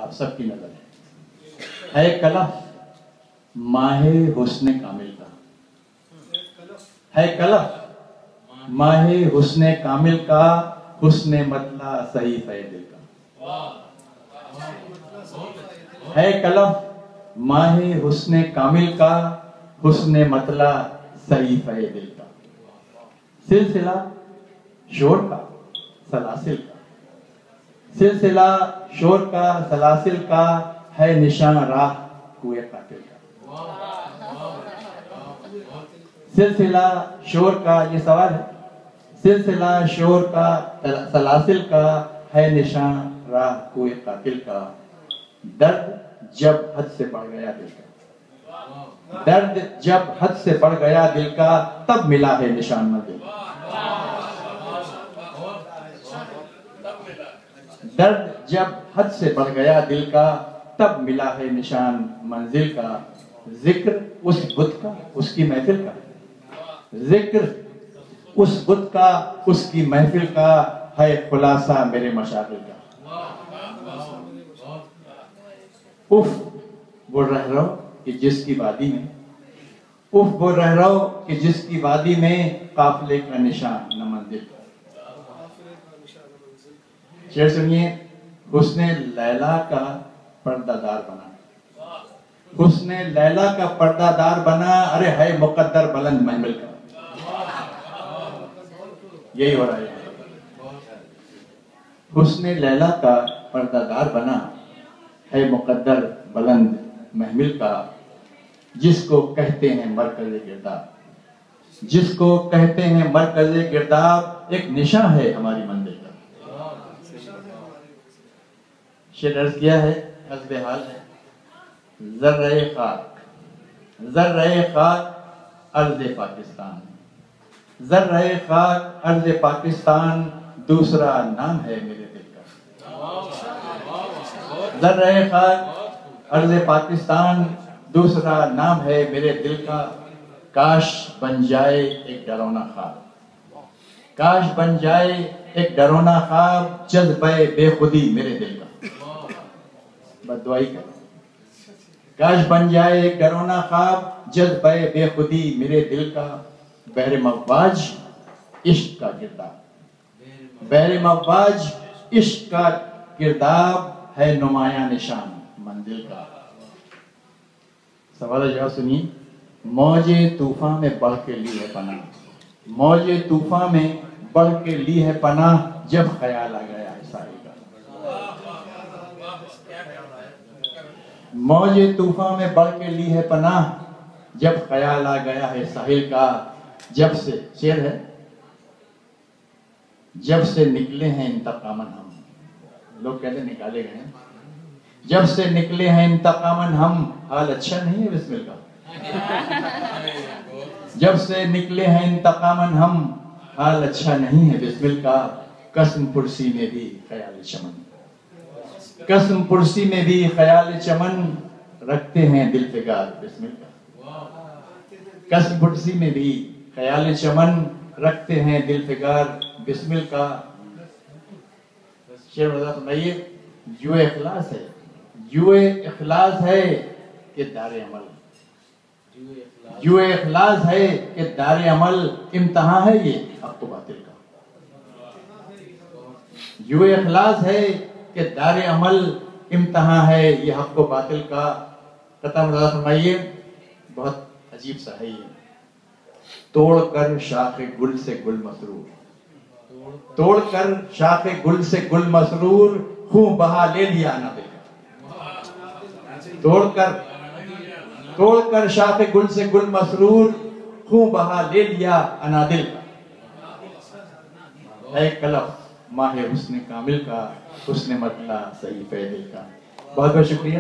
آپ سب کی نظر ہے کلف ماہ حسن کامل کا، ہے کلف ماہ حسن کامل کا، حسن مطلع صحیفہ دل کا، ہے کلف ماہ حسن کامل کا، حسن مطلع صحیفہ دل کا، سلسلہ شور کا سلاسل کا، سلسلہ شور کا سلاسل کا، ہے نشان راہ کوئے قاتل کا، سلسلہ شور کا، یہ سوال ہے، سلسلہ شور کا سلاسل کا، ہے نشان راہ کوئے قاتل کا، درد جب حد سے بڑھ گیا دل کا، درد جب حد سے بڑھ گیا دل کا، تب ملا ہے نشان منزل کا، درد جب حد سے بڑھ گیا دل کا، تب ملا ہے نشان منزل کا، ذکر اس بت کا اس کی محفل کا، ذکر اس بت کا اس کی محفل کا، ہے خلاصہ میرے مشاغل کا، اف وہ رہرو کہ جس کی وادی میں، اف وہ رہرو کہ جس کی وادی میں، قافلے کا نشان نہ منزل کا، شعر سنیے، حسن لیلا کا پردہ دار بنا، حسن لیلا کا پردہ دار بنا، ارے ہے مقدر بلند محمل کا، یہی ہو رہا ہے، حسن لیلا کا پردہ دار بنا، ہے مقدر بلند محمل کا، جس کو کہتے ہیں مرکز گرداب، جس کو کہتے ہیں مرکز گرداب، ایک نشان ہے ہماری منزل کا، شعر عرض کیا ہے، حسب حال ہے، ذرہ خاک، ذرہ خاک ارض پاکستان، ذرہ خاک ارض پاکستان، دوسرا نام ہے میرے دل کا، ذرہ خاک ارض پاکستان، دوسرا نام ہے میرے دل کا، کاش بن جائے ایک ڈرونا خواب، کاش بن جائے ایک ڈرونا خواب، جذبہ بے خودی میرے دل کا، بددعائی کر، کاش بن جائے ایک ڈرونا خواب، جذبہ بے خودی میرے دل کا، بحر مواج عشق کا گرداب، بحر مواج عشق کا گرداب، ہے نمایاں نشان منزل کا، سوال جواب سنیے، موج طوفان میں بڑھ کے لی ہے پناہ، موج طوفان میں بڑھ کے لی ہے پناہ، جب خیال آ گیا ہے ساحل کا، موج طوفان میں بڑھ کے لی ہے پناہ، جب خیال آ گیا ہے ساحل کا، جب سے شعر ہے، جب سے نکلے ہیں انتقاماً ہم، لوگ کہتے ہیں نکالے گئے ہیں، جب سے نکلے ہیں انتقاماً ہم، حال اچھا نہیں ہے بسمل کا، جب سے نکلے ہیں انتقاماً ہم، حال اچھا نہیں ہے بسمل کا، قسم پرسی میں بھی خیال چمن، قسم پرسی میں بھی خیال چمن، رکھتے ہیں دل فگار بسمل کا، قسم پرسی میں بھی خیال چمن، رکھتے ہیں دل فگار بسمل کا، شعر وضاحت سنائیے، جو اخلاص ہے، جو اخلاص ہے کہ دار عمل، جو اخلاص ہے کہ دار عمل، امتحان ہے یہ حق و باطل کا، جو اخلاص ہے کہ دار عمل، امتحان ہے یہ حق و باطل کا، قطع وضاحت فرمائیے، بہت عجیب سا ہے یہ، توڑ کر شاخ گل سے گل مسرور، توڑ کر شاخ گل سے گل مسرور، خون بہا لے لیا نہ دل کا، توڑ کر شاخ گل سے گل مسرور، خون بہا لے لیا انادل کا، اے کلف ماہ حسن کامل کا، حسن مطلع صحیفہ دل کا، بہت بہت شکریہ.